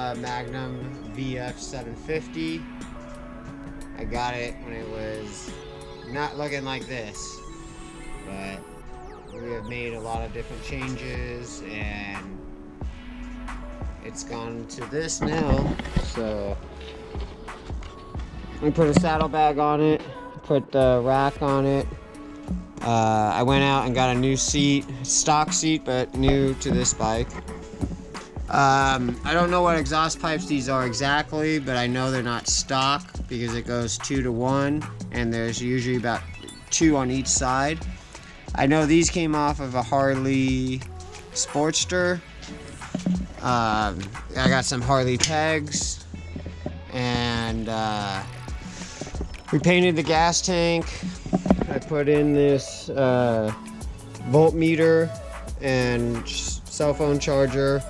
Honda Magna VF 750. I got it when it was not looking like this, but we have made a lot of different changes and it's gone to this now. So we put a saddlebag on it, put the rack on it. I went out and got a new seat, stock seat, but new to this bike. I don't know what exhaust pipes these are exactly, but I know they're not stock because it goes 2 to 1 and there's usually about 2 on each side. I know these came off of a Harley Sportster. I got some Harley pegs and we painted the gas tank. I put in this voltmeter and cell phone charger.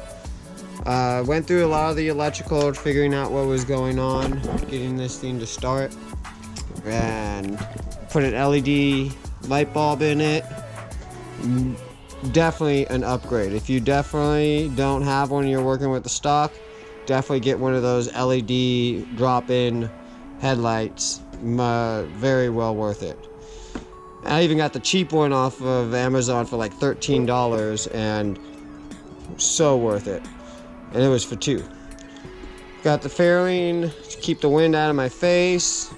Went through a lot of the electrical, figuring out what was going on, getting this thing to start, and put an LED light bulb in it. Definitely an upgrade. If you definitely don't have one and you're working with the stock, definitely get one of those LED drop-in headlights. Very well worth it. I even got the cheap one off of Amazon for like $13 and so worth it. And it was for 2. Got the fairing to keep the wind out of my face,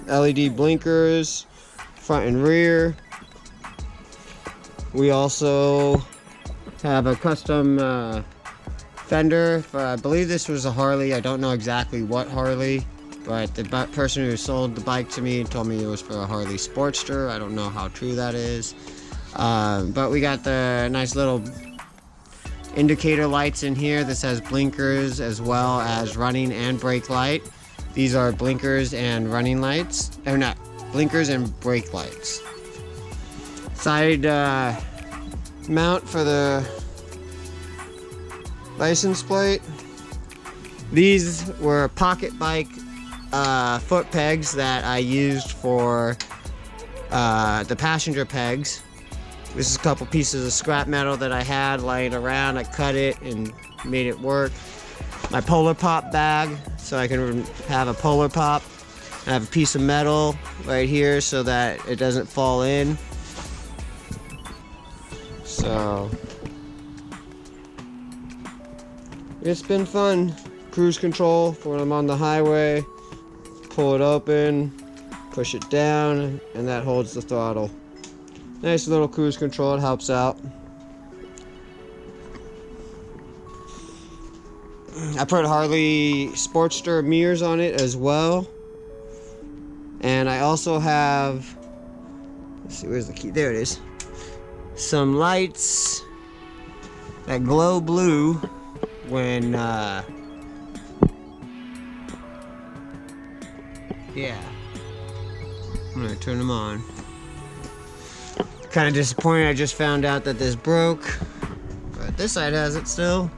LED blinkers, front and rear. We also have a custom fender. I believe this was a Harley. I don't know exactly what Harley, but the person who sold the bike to me told me it was for a Harley Sportster. I don't know how true that is. But we got the nice little indicator lights in here. This has blinkers as well as running and brake light. These are blinkers and running lights. Or not, blinkers and brake lights. Side mount for the license plate. These were pocket bike foot pegs that I used for the passenger pegs. This is a couple pieces of scrap metal that I had laying around. I cut it and made it work. My Polar Pop bag, so I can have a Polar Pop. I have a piece of metal right here so that it doesn't fall in. So it's been fun. Cruise control for when I'm on the highway. Pull it open, push it down, and that holds the throttle. Nice little cruise control, it helps out. I put Harley Sportster mirrors on it as well. And I also have, let's see, where's the key? There it is. Some lights that glow blue when, yeah. I'm gonna turn them on. Kind of disappointed, I just found out that this broke, but this side has it still.